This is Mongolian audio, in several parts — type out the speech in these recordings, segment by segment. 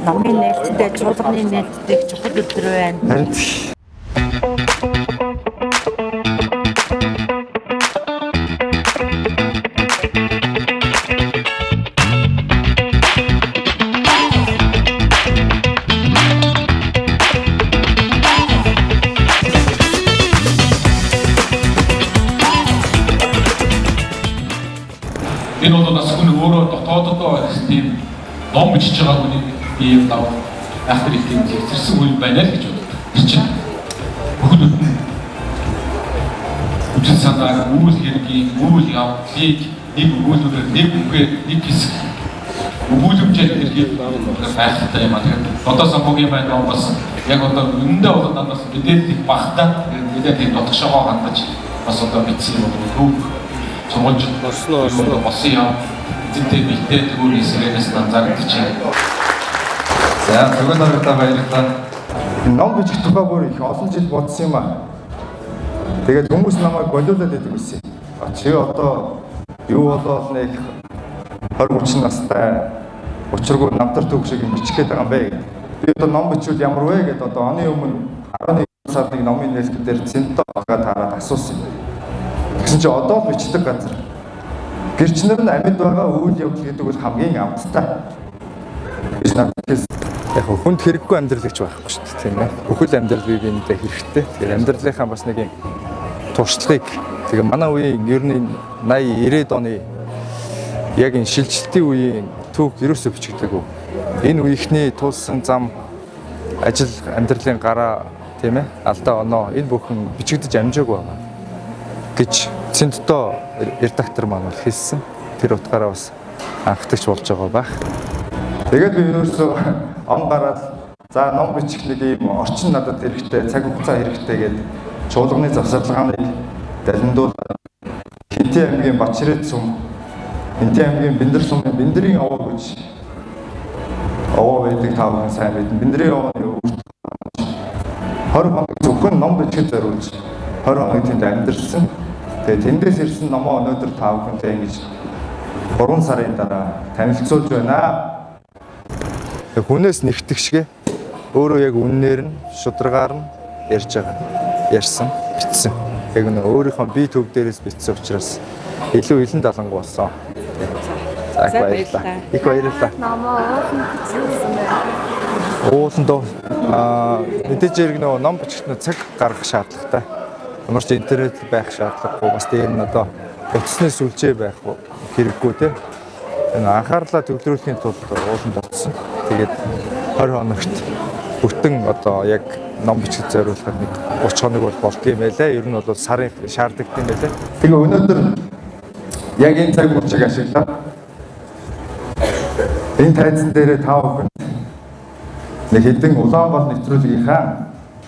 номын нээлттэй чуулганы нээлттэй чухал өдөр байна. Энэ бол бас хүн өөрөө дотооддоо тийм ном бичиж байгаа хүний ийм дав ахтар их тийм зэрсэн үйл байна л гэж боддог. Тэр чинь бүхэл бүтэн үжил санаа, үйл хэргийн, үйл явдлыг нэг өгүүлбэрээр нэг үгээр нэг хэсэг өгүүлэмжээр хэргийг байхтай юм аа. Тэгэхээр одоо самбогийн байна бас яг одоо өндөө бол надаас мэдээлэл багтаа мэдээ тийм дотгошоо хандаж бас одоо бичсэн юм бол сургуулж болсон юм. Эцэгтэй бэлтээ тгүүрийн сэрэнээс анзаардаг чинь. За зөвхөн нартай баярлалаа. Ном бичих тухай бүр их олон жил бодсон юм аа. Тэгээд хүмүүс намайг болиулаад байдаг байсан. Чи одоо юу болоод нэг 20-30 настай учиргүй намтар төг шиг бичих гээд байгаа юм бэ? Би одоо ном бичвэл ямар вэ гэдээ одоо оны өмнө 11 сард нэг номын нээлт дээр центоо агаад хараад асуусан юм. Тэгсэн чи одоо бичдэг газар гэрчнэр нь амьд байгаа үйл явдал гэдэг бол хамгийн амттай. Биш надаас яг хүнд хэрэггүй амьдралагч байхгүй шүү дээ тийм ээ. Бүхэл амьдрал бие биендээ хэрэгтэй. Тэгэхээр амьдралынхаа бас нэг юм туршлагыг тэгээ манай үеийн ер нь 80 90-ад оны яг энэ шилжилтийн үеийн түүх ерөөсөө бичигдээгүй. Энэ үеийнхний тулсан зам ажил амьдралын гараа тийм ээ алдаа оноо энэ бүхэн бичигдэж амжаагүй байна гэж Цэнтдоо редактор маань бол хэлсэн. Тэр утгаараа бас анхдагч болж байгаа байх. Тэгээд би ерөөсөө он гараад за ном бичих нэг юм орчин надад хэрэгтэй, цаг хугацаа хэрэгтэй гэдэг чуулганы завсарлагааныг далиндуулаад Хинтээ аймгийн Бачирэт сум, Хинтээ аймгийн Бэндэр сумын Бэндрийн овоо гэж овоо байдаг та бүхэн сайн мэднэ. Бэндрийн овооны үрд 20 хоног зөвхөн ном бичих зориулж 20 хоног тэнд амьдэрсэн. Тэгээд тэндээс ирсэн номоо өнөөдөр та бүхэнтэй ингэж 3 сарын дараа танилцуулж байна. Хүнээс нэгтгэх шигэ өөрөө яг үннээр нь шударгаар нь ярьж байгаа. Ярьсан, бичсэн. Яг нь өөрийнхөө бие төв дээрээс бичсэн учраас илүү илэн далангу болсон. За баярлалаа. Их баярлалаа. Номоо уусан бичсэн байна. Ууландоо мэдээж яг нөгөө ном бичих нь цаг гаргах шаардлагатай. Ямар ч интернет байх шаардлагагүй бас дээр нь одоо утасны сүлжээ байх хэрэггүй те. Энэ анхаарлаа төвлөрүүлэхийн тулд ууланд очсон. Тэгээд 20 хоногт бүтэн одоо яг ном бичих зориулахад нэг 30 хоног бол болдгийм байлаа. Ер нь бол сарын шаардлагатай юм байлаа. Тэгээ өнөөдөр яг энэ цаг хугацааг ашиглаад энэ тайзан дээр та бүхэн нэг хэдэн Улаанбаатар нэвтрүүлгийнхаа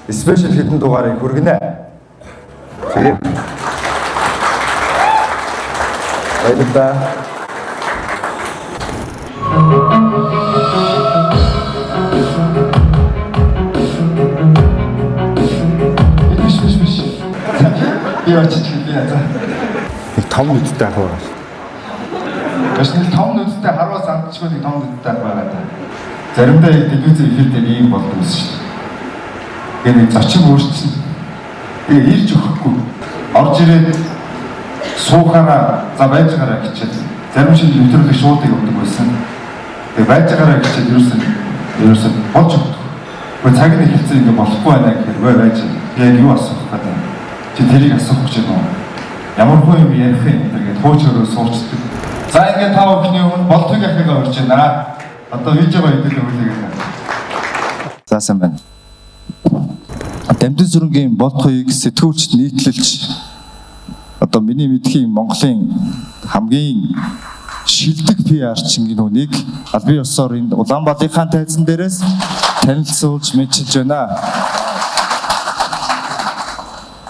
спешиал хэдэн дугаарыг хүргэнэ. Баярлалаа. Биш. Яа ч тийм яа. Нэг том нүдтэй ах байгаа. Бас нэг том нүдтэй харуу сандчгүй нэг том нүдтэй ах байгаа та. Заримдаа телевизэн эфир дээр ийм болдог юм шүү дээ. Энэ зочин өөрчлөсөн. Тэгээ ирж өгөхгүй. Орж ирээд суухаараа за байж байгаараа гэчихэд зарим шиг нэвтрүүлэг шууд явдаг байсан. Тэгээ байж байгаараа гэчихэд ерөөсөн болж өгдөг. Гэхдээ цаг нь хэлсэн ингэ болохгүй байна гэхээр байж яг юу асуух гэдэг. Чи тэрийг асуух гэж байна. Ямар хөө юм ярих юм гэдэг хуучроо суучдаг. За ингэ та бүхний өмнө болтыг ахигаа урьж байна. Одоо видео баядаг үлээгээ. За сайн байна. Дамжин сүрэнгийн болтхойг сэтгүүлч нийтлэлж одоо миний мэдхийн Монголын хамгийн шилдэг PR-чин хүнийг албан ёсоор энд Улаанбаатарын тайзан дээрээс танилцуулж мэдчилж байна.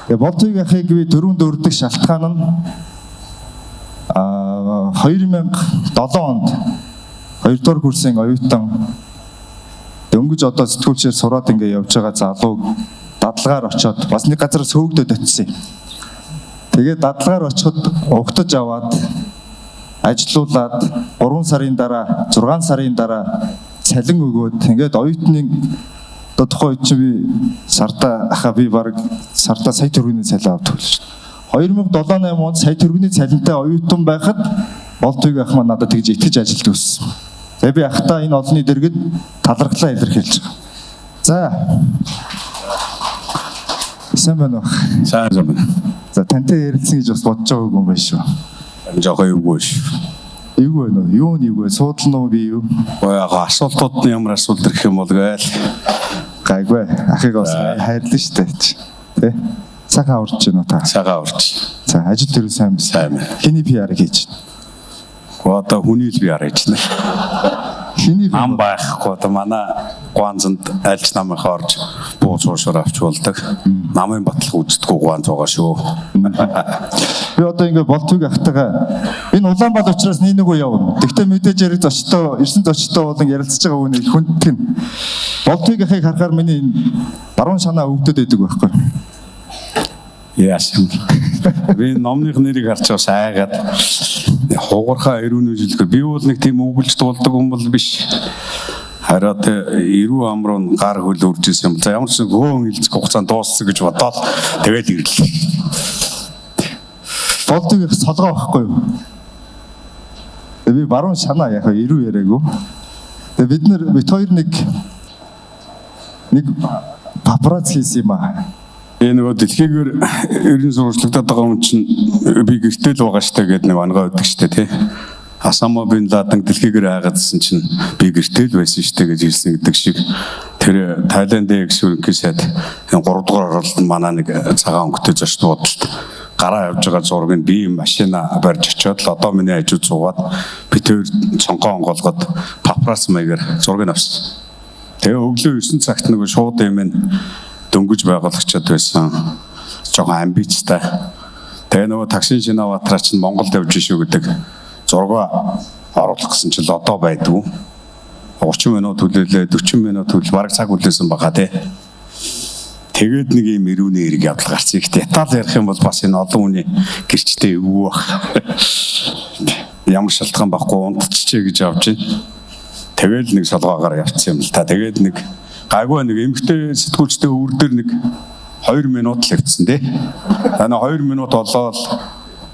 Тэгээ болтхойг ахыг би дөрөв дөрөвдөг шалтгаан нь 2007 онд 2 дугаар курсын оюутан дөнгөж одоо сэтгүүлчээр сураад ингэ явж байгаа залуу дадлагаар очоод бас нэг газар сөөгдөд очив. Тэгээд дадлагаар очиход угтаж аваад ажилуулад 3 сарын дараа 6 сарын дараа цалин өгөөд ингээд оюутны одоо тухайн үед чи би сарда би баг сарда сая төгрөгийн цалин авдаг л шүү. 2007-8 онд сая төгрөгийн цалинтай оюутан байхад болтойг ах маань надад тэгж итгэж ажилд өссөн. Тэгээ би ахтаа энэ олонний дэргэд талархлаа илэрхийлж байгаа. За. Сайн байна уу? Сайн байна. За тантай ярилцсан гэж бас бодож байгаагүй юм байна шүү. Жохоо юугүй шүү. Юу вэ нөө? Юу нэг вэ? Суудлын уу би юу? Яг асуултууд нь ямар асуулт ирэх юм бол гээл. Гайгүй. Ахыг бас хайрлаа шүү дээ. Тэ? Цагаан урж байна уу та? Цагаан урж. За ажил төрөл сайн байна. Сайн байна. Хиний PR хийж байна? Одоо хүний л PR хийж байна. Хиний ам байхгүй одоо манай Гуанзанд альч намынх орж бууз уушаар авч болдог. Намын батлах үздэггүй Гуанз байгаа шүү. Би одоо ингээ болтойг ахтайгаа энэ Улаанбаатар учраас нэг үе явна. Тэгтээ мэдээж яриг зочтой, ирсэн зочтой болон ярилцж байгаа үнийг хүндтгэн. Болтойг ахыг харахаар миний баруун санаа өвдөд байдаг байхгүй. Яасан. Би номных нэрийг харж бас айгаад хугархаа эрүүн үжилгээр би бол нэг тийм өгүүлж дуулдаг юм бол биш. Хараа эрүү амруу гар хөл үржсэн юм. За ямар ч хөөн хилцэх хугацаанд дууссан гэж бодоод тэгээд ирлээ. Болтойг их солгоо байхгүй юу? Би баруун санаа яг эрүү яриаггүй. Тэгээд бид хоёр нэг папарац хийсэн юм аа. Энэ нөгөө дэлхийгээр ерөн сурвалжлагдаг байгаа юм чинь би гэртэл байгаа штэ гэдэг нэг онгой өгдөг штэ тий. Осама бин Ладен дэлхийгээр хайгаадсан чинь би гэртэл байсан штэ гэж хэлсэн гэдэг шиг тэр Тайландын экс-ерөнхий сайд энэ 3 дугаар оролтод манай нэг цагаан өнгөтэй зочд бодолт гараа явж байгаа зургийг би машина барьж очиод л одоо миний хажууд суугаад би тэр цонхоо онгоолгоод папарас маягаар зургийг авсан. Тэгээ өглөө 9 цагт нөгөө шууд юм дөнгөж байгуулагчид байсан. Жохоо амбицтай. Тэгээ нөгөө таксин Шинаватраа чинь Монголд явж шүү гэдэг зургаа оруулах гэсэн чинь одоо байдгүй. 30 минут хүлээлээ, 40 минут хүлээл бараг цаг хүлээсэн байгаа тий. Тэгээд нэг юм эрүүний хэрэг явдал гарсан. Их деталь ярих юм бол бас энэ олон хүний гэрчтэй өвөө бах. Ямар шалтгаан байхгүй унтчихжээ гэж авч байна. Тэгээд нэг солгоогоор явцсан юм л та. Тэгээд нэг гайгүй нэг эмгтэй сэтгүүлчтэй өвөр дээр нэг 2 минут л явцсан тий. Танаа 2 минут болоод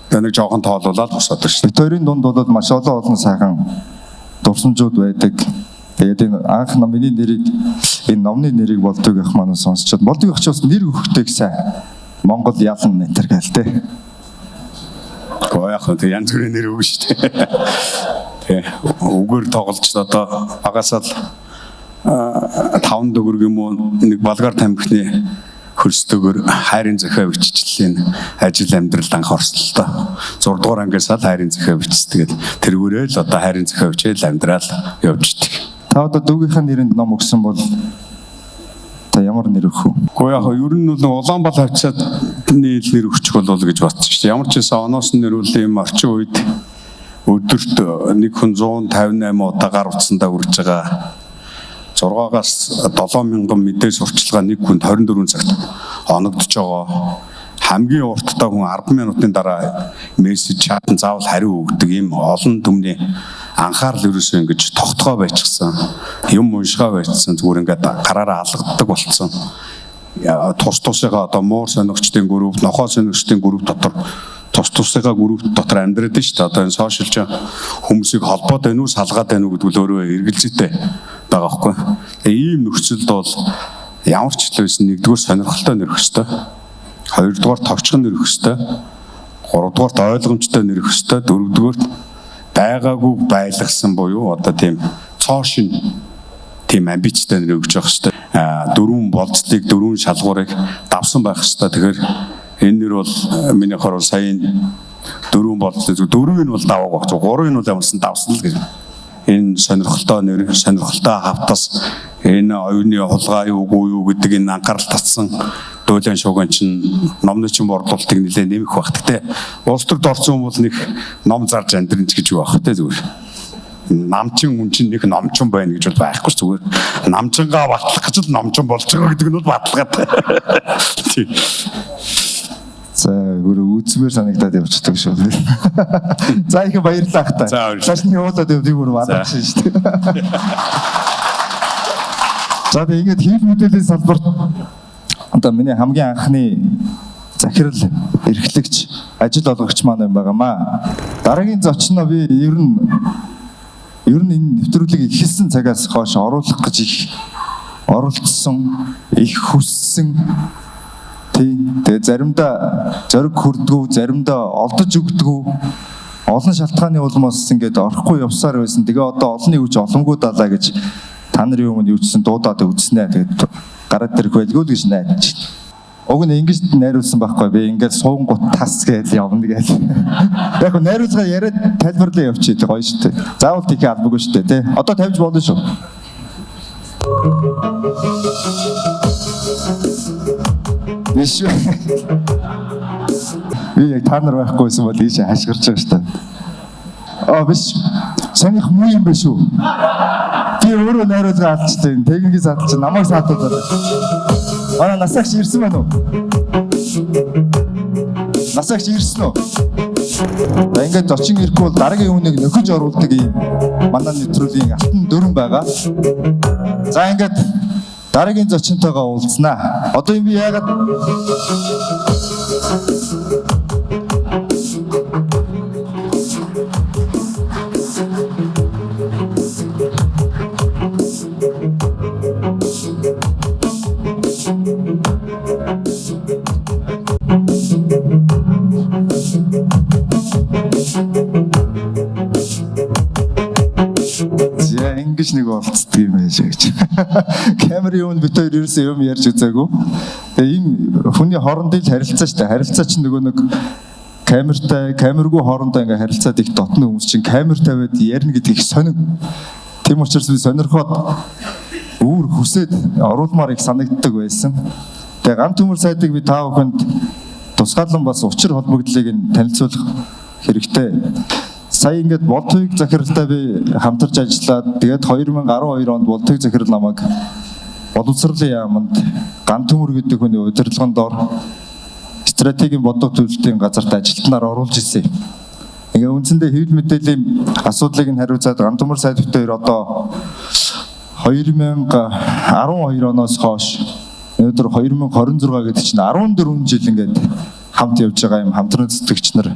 нэг жоохон тоолуулаад босоод шүү. Бид хоёрын дунд бол маш олон сайхан дурсамжууд байдаг. Тэгээд энэ анх миний нэрийг энэ номны нэрийг болдог ах маань сонсчод болдог ах ч бас нэр өгөхтэй гэсэн Монгол ялан нэтер гэл тий. Гоо яг хөө янз бүрийн нэр өгнө шүү дээ. Тий. Үгээр тоглож одоо багасаа 5 төгрөг юм уу нэг Болгар тамхины хөрстөгөр хайрын зохио биччихлийн ажил амьдралд анх орсолтой. 6 дугаар ангиас л хайрын зохио бичсгээд тэргүүрээ л одоо хайрын зохио бичээл амьдрал явждаг. Та одоо дүүгийнхаа нэрэнд ном өгсөн бол та ямар нэр өгөх вэ? Гэхдээ яг ер нь бол Улаанбаатар хавцаад нэр өгчих болов гэж бодсон шүү дээ. Ямар ч байсан оноос нь нэрүүл юм орчин үед өдөрт нэг хүн 158 удаа гар утсандаа үрж байгаа. 6-аас 7,000 мэдээ сурчлагаа нэг хүнд 24 цагт оногдож байгаа. Хамгийн урттай хүн 10 минутын дараа мессеж чатан заавал хариу өгдөг юм олон түмний анхаарал ерөөсөө ингэж тогтгоо байчихсан. Юм уншгаа байцсан зүгээр ингээд гараараа алгаддаг болцсон. Тус тусыгаа одоо муур сонирхчдын групп, нохоо сонирхчдын групп дотор тус тусыгаа групп дотор амьдраад шүү дээ. Одоо энэ сошиалч хүмүүсийг холбоод байна уу, салгаад байна уу гэдэг өөрөө эргэлзээтэй байгаа байхгүй. Ийм нөхцөлд бол ямар ч л байсан нэгдүгээр сонирхолтой нэр өгөх ёстой. Хоёрдугаар товчхон нэр өгөх ёстой. Гуравдугаар ойлгомжтой нэр өгөх ёстой. Дөрөвдүгээр байгаагүй байлгасан буюу одоо тийм цоо шин тийм амбицтай нэр өгч явах ёстой. Дөрвөн болцлыг, дөрвөн шалгуурыг давсан байх ёстой. Тэгэхээр энэ нэр бол миний хорол сая дөрвөн болцлыг дөрвийг нь бол даваагүй байх. Гурвыг нь бол ямарсан давсан л гэж. Энэ сонирхолтой нэр, сонирхолтой хавтас, энэ оюуны хулгай юугүй юу гэдэг энэ анхаарал татсан дуйлан шууган чинь номны чинь борлуулалтыг нэлээд нэмэх багт. Гэтэ улс төрд орсон хүмүүс нэг ном зарж амьдрын гэж юу байх те зүгээр. Намчин хүн чинь нэг номчин байна гэж бол байхгүй зүгээр. Намчингаа батлах гэж л номчин болж байгаа гэдэг нь бол баталгаад. Тийм. За өөрөө үзмээр санагдаад явчихдаг шүү. За их баярлалаа хта. Цааш нь явуулаад явдгийг бүр мадагш шүү дээ. За тэгээ ингээд хэвлэл мэдээллийн салбарт одоо миний хамгийн анхны захирал эрхлэгч ажил олгогч маань юм байгаамаа. Дараагийн зочин нь би ер нь энэ нэвтрүүлгийг эхэлсэн цагаас хойш оруулах гэж их оролцсон, их хүссэн. Тэгээ заримдаа зориг хүрдгүү, заримдаа олдож өгдгүү. Олон шалтгааны улмаас ингээд орохгүй явсаар байсан. Тэгээ одоо олонний хүч олонгүй далаа гэж та нарын өмнө юу ч гэсэн дуудаад үзснэ. Тэгээд гараад ирэх байлгүй л гэж найдаж байна. Уг нь ингэж найруулсан байхгүй би ингээд суунгут тас гэж явна гэж. Яг нь найруулга яриад тайлбарлаа явчих гоё шүү дээ. Заавал тийх албагүй шүү дээ тий. Одоо тавьж болно шүү. Биш үү? Би яг та нар байхгүйсэн бол ийшээ хашгирч байгаа шүү дээ. Биш. Санийх муу юм биш үү? Би өөрөө найруулга алдчихсан. Техникийн саатч намайг саатаад байна. Манай насагч ирсэн байна уу? Насагч ирсэн үү? Ингээд зочин ирэхгүй бол дараагийн үнийг нөхөж оруулдаг юм. Манай нэвтрүүлгийн алтан дүрэн байгаа. За ингээд дараагийн зочинтойгоо уулзнаа. Одоо юм би яагаад ингэж нэг олцдог юм яаж гэж. Камерын өмнө бид хоёр ерөөсөө юм ярьж үзээгүй. Тэгээ ийм хүний хоорондын харилцаа шүү дээ. Харилцаа чинь нөгөө нэг камертай, камергүй хоорондоо ингээ харилцаад их дотны хүмүүс чинь камер тавиад ярина гэдэг их сонир. Тийм учраас би сонирхоод үүр хүсээд оруулмаар их санагддаг байсан. Тэгээ ган төмөр сайдыг би та бүхэнд тусгаалan бас учир холбогдлыг нь танилцуулах хэрэгтэй. Сая ингээд Болтыг захиралтай би хамтарч ажиллаад тэгээд 2012 онд Болтыг захирал намайг боловсролын яамд ган төмөр гэдэг хүний удирдлагын дор стратегийн бодлого төлөвлөлтийн газарт ажилтнаар оруулж ирсэн. Ингээ үндсэндээ хэвлэл мэдээллийн асуудлыг нь хариуцаад ган төмөр сайд дээр одоо 2012 оноос хойш өнөөдөр 2026 гэдэг чинь 14 жил ингээд хамт явж байгаа юм хамтран цэцэгч нар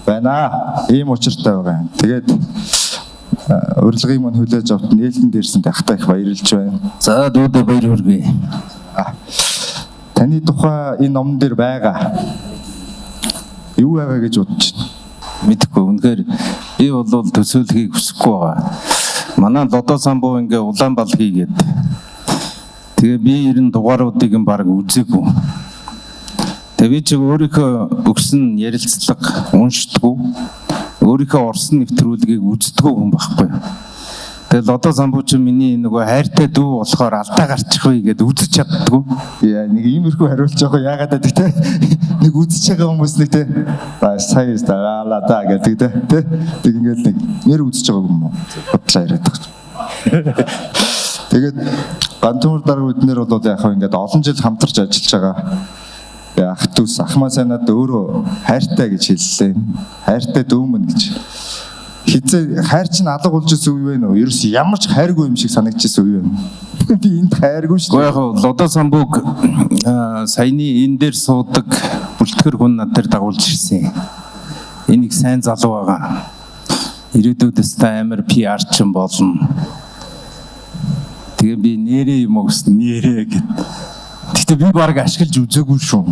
байна. Ийм учиртай байгаа. Тэгээд урилгыг мань хүлээж авт нээлтэн дээрсэн тахтай их баярлж байна. За дуудаа баяр хүргэе. Таны тухай энэ номон дээр байгаа. Юу байгаа гэж бодож байна? Мэдхгүй. Үнэхээр би бол төсөөлөхийг хүсэхгүй байгаа. Манай Лодо самбуу ингээ Улаанбал хийгээд. Тэгээ би 90 дугааруудыг нь баг үзээгүй. Тэгээ би ч өөрийнхөө өгсөн ярилцлага уншдаггүй. Өөрийнхөө орсон нэвтрүүлгийг үздэггүй хүн байхгүй. Тэгээ Лодо самбуу ч миний нөгөө хайртай дүү болохоор алдаа гарчих вэ гэдээ үзэж чаддгүй. Яа нэг иймэрхүү хариулж байгаа яагаад гэдэг те. Нэг үзэж байгаа хүмүүс нэг те. Сая стагаала та гэдэг те. Тэг ингээд нэг нэр үзэж байгаа юм уу? Бодлоо яриад байгаа. Тэгээд гантумар дараа үднэр бол яг хаа ингээд олон жил хамтарч ажиллаж байгаа. Ах дүүс ахмаа санаад өөрөө хайртай гэж хэллээ. Хайртай дүүмэн гэж. Хизээ хайр чинь алга болж исэн үе вэ нөө? Ерөөс ямар ч хайргүй юм шиг санагдчихсэн үе вэ? Би энд хайргүй шүү. Яг Лодо самбууг саяны энэ дээр суудаг бүлтгэр хүн над дээр дагуулж ирсэн. Энийг сайн залуу байгаа. Ирээдүйдээс та амар PR чин болно. Тэгээ би нэрээ юм уу гэсэн нэрээ гэд. Гэтэ би баг ашиглаж үзээгүй шүү.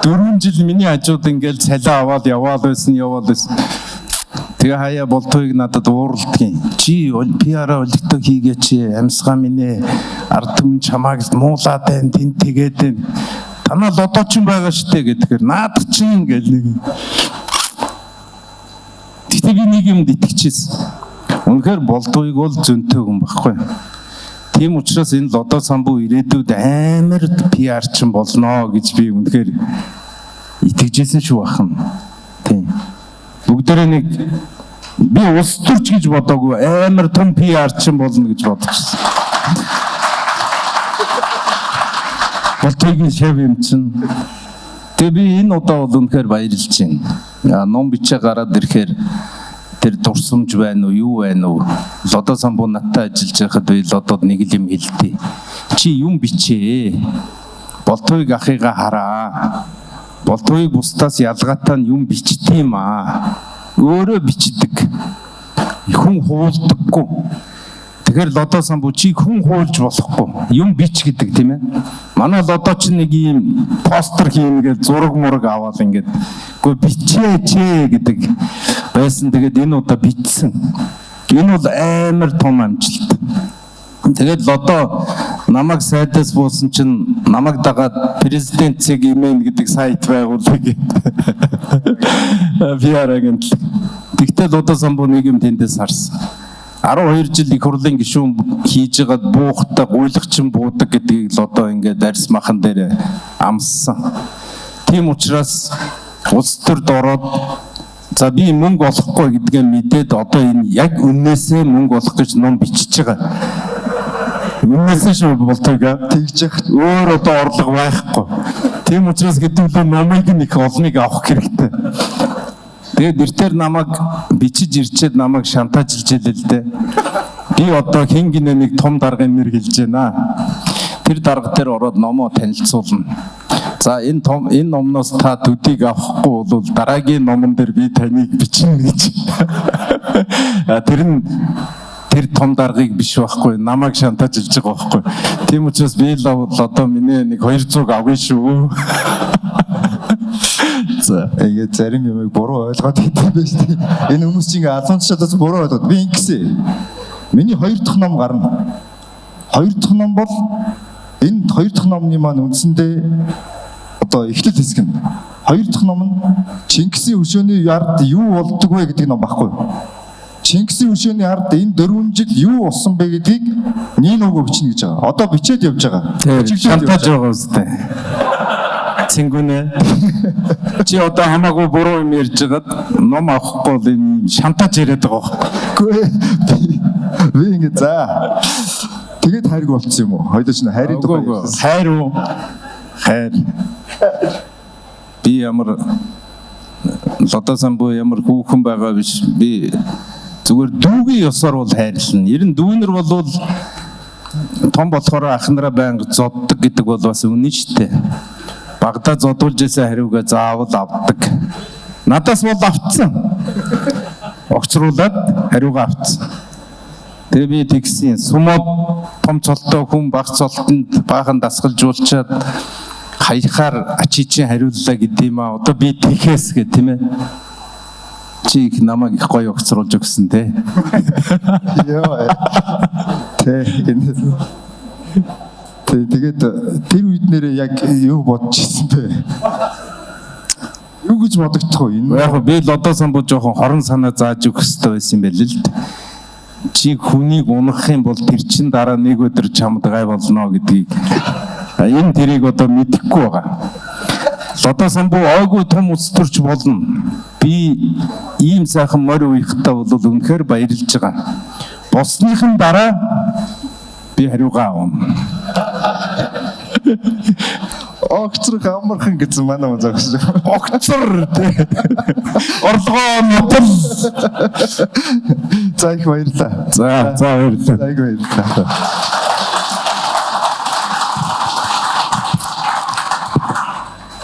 4 жил миний хажууд ингээл цалиа аваад яваал байсан. Тэгээ хаяа Болтыг надад ууралдгийн. Чи PR олигтой хийгээч амьсгаа минь ард түмэн чамааг муулаад байна тэн тэгээд байна. Танаа Лодочин байгаа штэ гэдгээр наад чинь ингээл нэг. Гэтэ би нэг юмд итгэжсэн. Үнэхээр Болтыг бол зөнтэй хүн байхгүй. Тийм учраас энэ Лодо самбуу ирээдүйд амар PR чин болно гэж би үнэхээр итгэжсэн шүү ахна. Тийм. Бүгдээрээ нэг би улс төрч гэж бодоогүй амар том PR чин болно гэж бодчихсон. Болтойгийн шав юм чин. Тэгээ би энэ удаа бол үнэхээр баярлж байна. Ном бичээ гараад ирэхээр тэр дурсамж байна уу, юу байна уу? Лодо самбуу надтай ажиллаж байхад би лодод нэг л юм хэлдэг. Чи юм бичээ. Болтойг ахыгаа хараа. Болтойг бусдаас ялгаатай нь юм бичдэг юм аа. Өөрөө бичдэг. Хүн хуулдаггүй. Тэгэхээр лодо самбуу чи хүн хуулж болохгүй. Юм бич гэдэг тийм ээ. Манай лодо ч нэг юм постэр хиймгээд зураг мураг аваад ингээд үгүй бичээч гэдэг байсан. Тэгээд энэ удаа бичсэн. Энэ бол амар том амжилт. Тэгээд лодо намайг сайдаас буусан чинь намайг дагаад президент цэг имэйл гэдэг сайт байгуулдаг. VR-аг. Тэгтэл лодо самбуу нэг юм тэндээс харсан. 12 жил их хурлын гишүүн хийж байгаад буухтай гуйлагчин буудаг гэдгийг лодо ингээд арьс махан дээр амссан. Тийм учраас улс төрд ороод за би мөнгө олохгүй гэдгээ мэдээд одоо энэ яг үннээсээ мөнгө олох гэж ном бичиж байгаа. Үннээсээ шүү болтойг тэгж яхад өөр одоо орлого байхгүй. Тийм учраас хэдүүлээ номыг нэг олныг авах хэрэгтэй. Тэгээд нэртээр намайг бичиж ирчээд намайг шантажлж илээ л дээ. Би одоо хин гинэ нэг том даргын нэр хэлж байна. Тэр дарга дээр ороод номоо танилцуулна. За энэ номноос та төдийг авахгүй бол дараагийн номон дээр би таныг бичнэ гэж. Тэр том даргыг биш байхгүй, намайг шантажлж байгаа байхгүй. Тийм учраас би л одоо миний нэг 200 авъя шүү. За ингээд зарим юмыг буруу ойлгоод идэв байж тээ. Энэ хүмүүс чинь ингээд алуун тушаалаас буруу ойлгоод би ингэсэн. Миний 2 дахь ном гарна. 2 дахь ном бол энэ 2 дахь номны маань үндсэндээ одоо эхлэл хэсэг нь. 2 дахь ном нь Чингисийн өшөөний ярд юу болдог вэ гэдэг ном баггүй. Чингисийн өшөөний ярд энэ 4 жил юу болсон бэ гэдгийг нэг нөгөө бичнэ гэж байгаа. Одоо бичээд явж байгаа. Шантаж байгаа үстэй. Цингүнэ. Чи одоо хамаагүй буруу юм ярьж байгаад ном авахгүй юм шантаж яриад байгаа байхгүй. Би ингэ за. Тэгээд хайрг болцсон юм уу? Хоёул ч хайрын тухай. Хайр уу? Хайр. Би ямар лодо самбуу ямар хүүхэн байгаа биш. Би зүгээр дүүгийн ёсоор бол хайрлана. Ер нь дүүнэр бол том болохоор ахнараа байнга зоддог гэдэг бол бас үнэн шүү дээ. Багада зодуулж байсан хариугаа заавал авдаг. Надаас бол авцсан. Огцруулаад хариугаа авцсан. Тэгээ би тэгсэн сумод том цолтой хүн баг цолтонд баахан дасгалжуулчаад хаяхаар ачичин хариуллаа гэдэм аа. Одоо би тэхээс гэх тийм ээ. Чи их намайг их гоё огцруулж өгсөн те. Яа. Тэгээд тэр үед нэрээ яг юу бодож ирсэн бэ? Юу гэж бодогдох вэ? Энэ яг би лодо самбуу жоохон хорон санаа зааж өгөх хэрэгтэй байсан юм байл л. Чи хүнийг унах юм бол тэр чин дараа нэг өдөр чамд гай болно гэдгийг энэ тэрийг одоо мэдэхгүй байгаа. Лодо самбуу ойгүй том улс төрч болно. Би ийм сайхан морь уяхтай бол үнэхээр баярлж байгаа. Босныхын дараа би хариугаа авна. огцрох амархан гэсэн манай хүн зогсож байгаа. Огцор тий. Орлогоо нутал. За их баярлалаа. За баярлалаа. За их баярлалаа.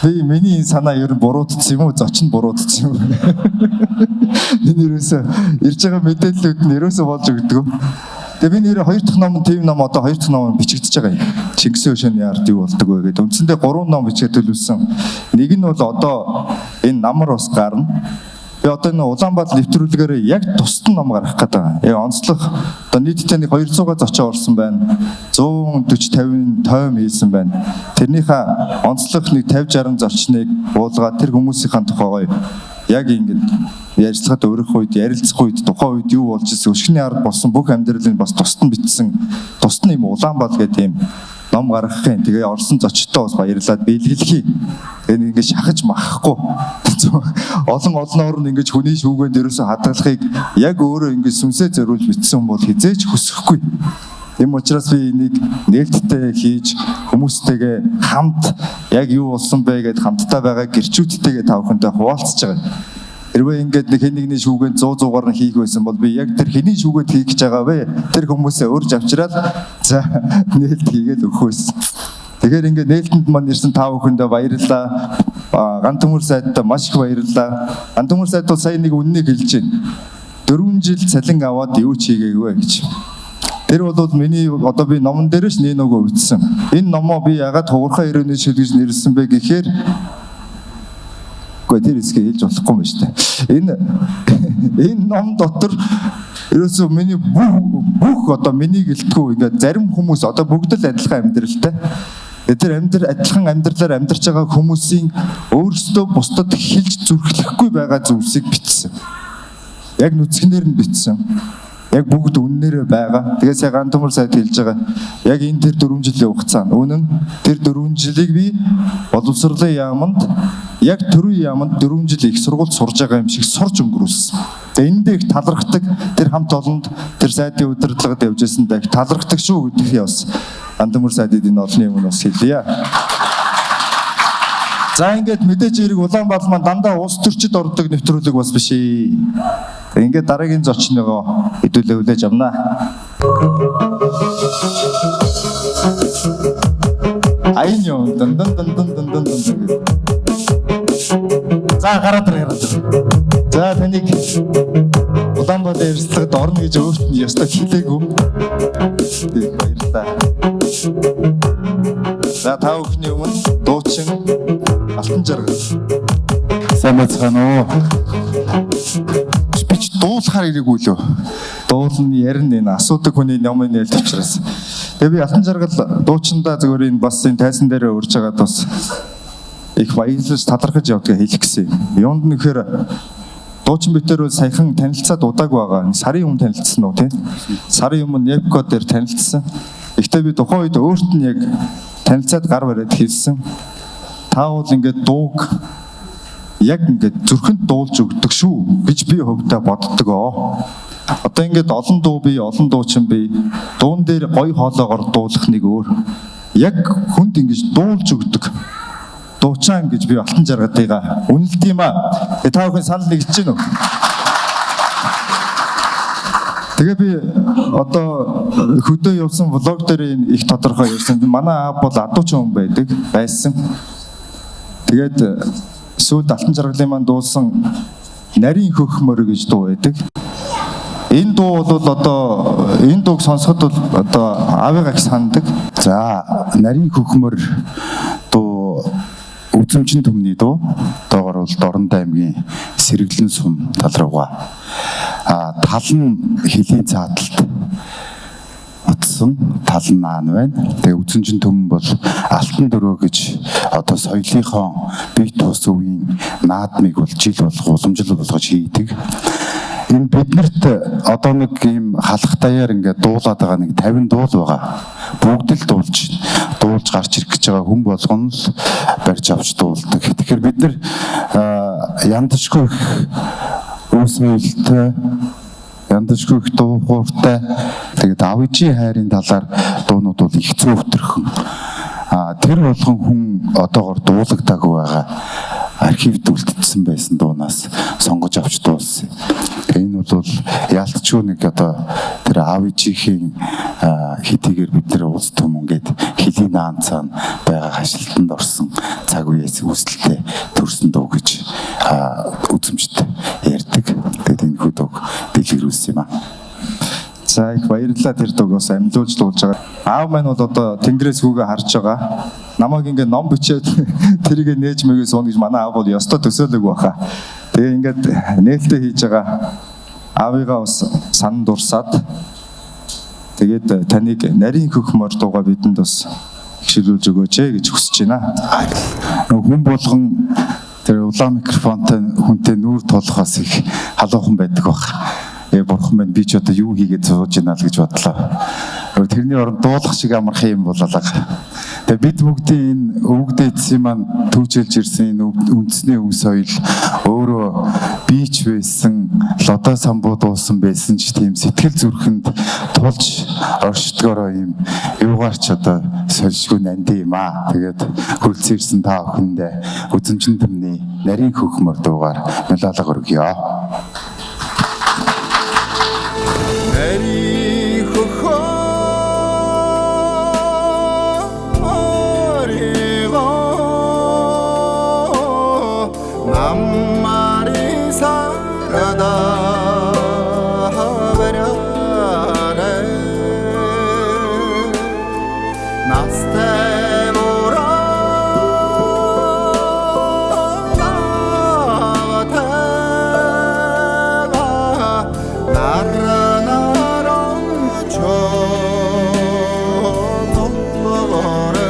Миний санаа ер нь буруутсан юм уу? Зочин буруутсан юм уу? Энэ ерөөсөө ирж байгаа мэдээллүүд нь ерөөсөө болж өгдөг. Тэгээ би нэр 2 дахь ном тийм ном одоо 2 дахь ном бичигдэж байгаа юм. Чингисийн өшөөний ярд юу болдог вэ гэдэг. Үндсэндээ 3 ном бичгээд төлөвлөсөн. Нэг нь бол одоо энэ намар ус гарна. Би одоо энэ Улаанбаатар нэвтрүүлгээр яг тусдан ном гаргах гэдэг. Яг онцлог одоо нийтдээ нэг 200-аас зочин орсон байна. 140-50 тойм хийсэн байна. Тэрнийхээ онцлог нэг 50-60 зочныг буулгаад тэр хүмүүсийн тухай яг ингэж ярилцлагад өрөх үед, ярилцах үед, тухайн үед юу болж ирсэн, өшгөний ард болсон бүх амьдралыг бас тусдан бичсэн, тусдан юм Улаанбаатар гэдэг юм ном гаргахын. Тэгээ орсон зочтой бас баярлаад биелгэлхий. Энэ ингэж шахаж махахгүй. Олон орнд ингэж хүний шүүгэнд ерөөсө хадгалахыг яг өөрөө ингэж сүнсээ зориулж бичсэн хүн бол хизээч хүсэхгүй. Ийм учраас би энийг нээлттэй хийж хүмүүстэйгээ хамт яг юу болсон бэ гэдээ хамтдаа байгаа гэрчүүдтэйгээ тав хүнтэй хуваалцаж байгаа. Хэрвээ ингээд нэг хэн нэгний шүүгэнд 100-100-аар нь хийх байсан бол би яг тэр хэний шүүгээд хийх гэж байгаа вэ? Тэр хүмүүсээ урьж авчираад за нээлт хийгээд өгөх байсан. Тэгэхээр ингээд нээлтэнд мань ирсэн та бүхэндээ баярлалаа. Ганц төмөр сайдтай маш их баярлалаа. Ганц төмөр сайд бол сая нэг үннийг хэлж байна. 4 жил цалин аваад юу ч хийгээгүй гэж. Тэр бол миний одоо би номон дээрээс нэг нөгөө бичсэн. Энэ номоо би ягаад хугархай ирээний шил гэж нэрлсэн бэ гэхээр гэхдээ тэр хэсгийг хэлж болохгүй юм байна шүү дээ. Энэ ном дотор ерөөсөө миний бүх одоо миний гэлтгүү ингээд зарим хүмүүс одоо бүгд л адилхан амьдралтай. Тэр адилхан амьдралаар амьдарч байгаа хүмүүсийн өөрсдөө бусдад хэлж зүрхлэхгүй байгаа зүйлсийг бичсэн. Яг нүцгэнээр нь бичсэн. Яг бүгд үннээрээ байгаа. Тэгээд сая ганц төмөр сайд хэлж байгаа. Яг энэ тэр 4 жилийн хугацаанд үнэн тэр 4 жилийг би боловсролын яамд яг төрийн яамд 4 жил их сургуульд сурж байгаа юм шиг сурч өнгөрүүлсэн. Тэгээд эндээ их талархдаг тэр хамт олонд тэр сайдын удирдлагад явж байсандаа их талархдаг шүү гэдгийг бас ганц төмөр сайдын энэ олонний өмнө бас хэлье. За ингээд мэдээж хэрэг Улаанбаатар маань дандаа улс төрчид ордог нэвтрүүлэг бас биш ээ. Ингээд дараагийн зочногоо хэдүүлээ хүлээж авнаа. Айн юм дан. За гараад ир. За таныг Улаанбаатар эрсдэлд орно гэж өөрт нь ёстой хэлээгүй. Баярлалаа. За та бүхний өмнө дуучин Алтан жаргал. Сайн байцгаана уу? Би ч дуулахаар ирээгүй лөө. Дуулны ярина энэ асуудаг хүний номын нээлт учраас. Тэгээ би Алтан жаргал дуучиндаа зөвөр энэ бас энэ тайзан дээр урьж байгаад бас их баярлаж талархаж явдгаа хэлэх гэсэн юм. Юунд нэхэр дуучин битэр бол саяхан танилцаад удааг байгаа. Сарын өмнө танилцсан уу тий? Сарын өмнө Непко дээр танилцсан. Гэхдээ би тухайн үед өөрт нь яг танилцаад гар бариад хэлсэн. Та бол ингээд дууг яг ингээд зүрхэнд дуулж өгдөг шүү гэж би хөвдөө боддгоо. Одоо ингээд олон дуу бий, олон дуучин бий. Дуун дээр гоё хоолоогоор дуулах нэг өөр. Яг хүнд ингэж дуулж өгдөг. Дуучаан гэж би Алтан жаргадыгаа үнэлт юм аа. Та бүхэн санал нэгж гин үү? Тэгээ би одоо хөдөө явсан влог дээр их тодорхой ярьсан. Манай аав бол адуучин хүн байсан. Тэгээд сүүлд Алтан жаргалын маань дуулсан нарийн хөхмөр гэж дуу байдаг. Энэ дуу бол одоо энэ дууг сонсоход бол одоо аавыгаа их сандаг. За нарийн хөхмөр дуу Үзэмчин төмний дуу. Доогоор бол Дорнод аймгийн Сэргэлэн сум тал руугаа тал нь хөлийн цааталт утсан тал наан байна. Тэгээ Үзэмчин төмөн бол алтан дөрөө гэж одоо соёлынхоо бие туус үеийн наадмыг бол жил болгох уламжлал болгож хийдэг. Энэ биднэрт одоо нэг ийм халах даяар ингээд дуулаад байгаа нэг 50 дуул байгаа. Бүгд л дуулж гарч ирэх гэж байгаа хүн болгоно л барьж авч дуулдаг. Тэгэхээр бид нар яндашгүй үсмэлтэй яндашгүй дуу хууртай тэгээд авижийн хайрын талаар дуунууд бол их зөөвтөрхөн. Тэр болгон хүн одоогор дуулагдаагүй байгаа архивд үлдсэн байсан дуунаас сонгож авч дуулсан. Энэ бол яалтчгүй нэг одоо тэр авижийн хэдийгээр бид нэр улс түмэн гээд хөлийн наан цаана байгаа хашлтанд орсон цаг үеэс үүсэлтэй төрсөн дуу гэж үзэмжтэй ярьдаг. Тэгээд энэ дууг дэлгэрүүлсэн юм аа. За их баярлалаа тэр дуугаас амьлуулж дуулж байгаа. Аав маань бол одоо тэнгэрээс хүүгээ харж байгаа. Намайг ингээд ном бичээд тэрийг нээж мэгээс уун гэж манай аав бол ёстой төсөөлөг байхаа. Тэгээ ингээд нээлттэй хийж байгаа. Аавыгаа бас сан дурсаад тэгээд таныг нарийн хөхмөр дуугаа бидэнд бас хилүүлж өгөөч гэж хүсэж байна. Хүн болгон тэр улаан микрофонтой хүнтэй нүүр тулахаас их халуухан байдаг баг. Бурхан байна би ч одоо юу хийгээд сууж ийна л гэж бодлоо. Тэрний оронд дуулах шиг амархан юм бололаа. Тэгээ бид бүгдийн энэ өвөг дээдсийн маань түүчилж ирсэн энэ үндэсний өв соёл өөрөө бийч байсан, лодоо самбуу дуусан байсан ч тийм сэтгэл зүрхэнд тулж оршдгороо юм юугаарч одоо сольшгүй нандин юм аа. Тэгээд хүрэлцэн ирсэн та бүхэндээ үзэмжин төмний нарийн хөхмөр дуугаар мэлалга өргөё. нарийн хөхмөр 남말이 살아다 버려래 나스테보라 나와태가 나라나라 저 넘어버려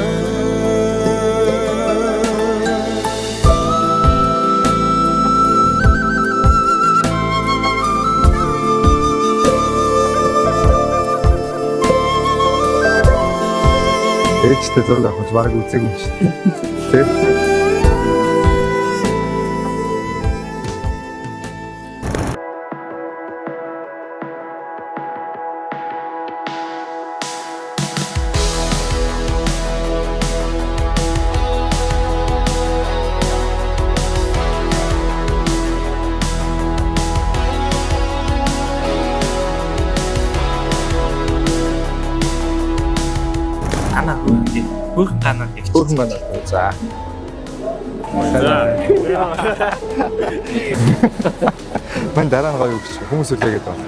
Ээжтэй зураг авах баг үзээгүй юм шүү дээ. Тэг. Хөрхөн ганаад яг. Хөрхөн ганаад. За. Мань дараа нь гоё өгч хүмүүс үлээгээд байна.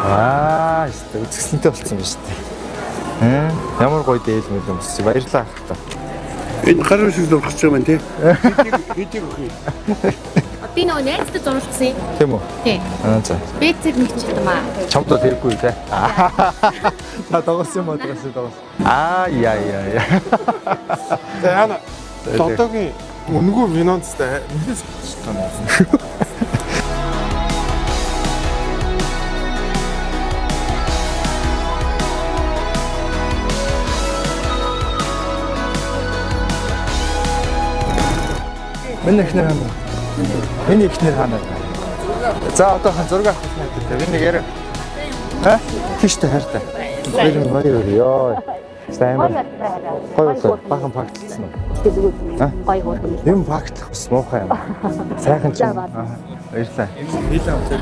Аа, шүү дээ. Үзэсгэлэнтэй болцсон байна шүү дээ. Ямар гоё дээл мэд юм бэ? Баярлалаа хата. Энэ гарын шиг зурхаж байгаа юм тий. Хэдийг өгөх юм. Би нөгөө найзтай зурсан. Тийм үү? Тийм. За. Бэцэг мэгчилдэг маа. Чамд тэргүй тий. Та дагуулсан юм уу? Дагуулсан. Яа. За яана. Дотоогийн үнгүй финанстай нэлээс болчихсон байна. Миний ихнэр хаана. За одоо зураг авах хэрэгтэй. Энийг ярив. Тийштэй хайртай. Тэр баяр ёо. Сайн байна. Гоё бахан фактлсан уу? Гоё хөргөн. Юм фактлах бас муухай юм. Сайхан ч юм. Баярлалаа. Хийлээ амтэр.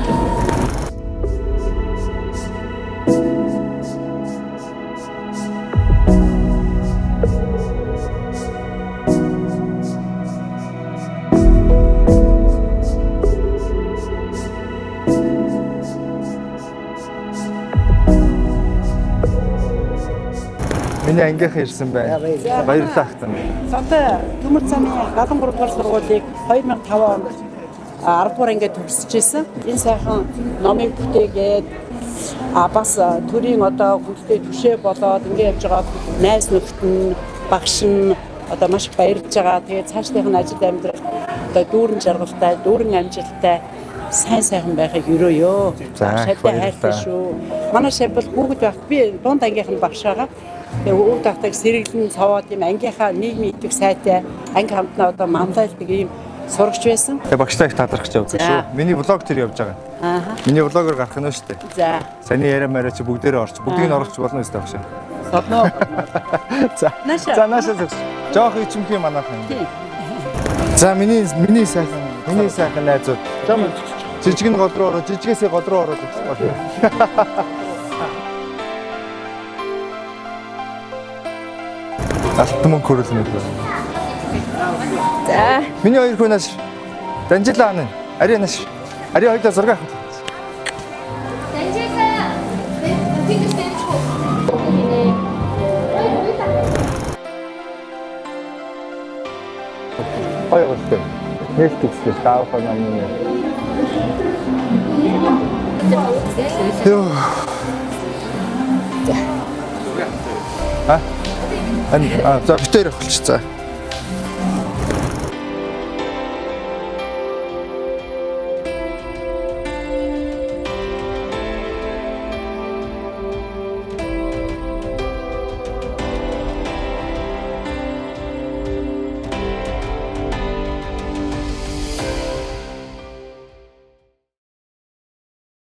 Миний ангийнхан ирсэн байна. Баярлалаа хтаа. Цонтой төмөр цааны 73 дугаар сургуулийг 2005 онд 10 дугаар ангид төгсөжсэн. Энэ сайхан номыг бүтээгээд бас төрийн одоо хүндэтгэл түшээ болоод ингэ явж байгаа найз нөхд нь багш нь одоо маш их баярлж байгаа. Тэгээд цаашдынх нь ажил амьдрал одоо дүүрэн жаргалтай, дүүрэн амжилттай сайн сайхан байхыг өрөөё. За хайртай шүү. Манай шав бол хүүхэд байхад би дунд ангийнхан багш байгаа. Тэгээ өв тахтаг сэргэлэн цаваад юм ангийнхаа нийгмийн идэвх сайтай анги хамтнаа одоо мандайлдаг ийм сурагч байсан. Тэгээ багштай их талархаж явдаг шүү. Миний влог тэр явж байгаа. Миний влогоор гарах нь шүү дээ. За. Саний яриа чи бүгдээрээ орч. Бүгдийг нь оруулж болно өстэй багш. Солно. За. Нааша. Жоох ичимхий манайхан. За миний сайхан найзууд. Жижиг нь гол руу ороо, жижигээсээ гол руу ороод байна. Алтан мөнгө хөрөлмөд байна. За. Миний хоёр хүнээс Данжила аны. Ари наш. Ари хоёулаа зураг авах. Данжила. Тэгсэн чинь. Хоёулаа. Нэлтгсээ таавах юм. Йоо. За битээр авчих. За.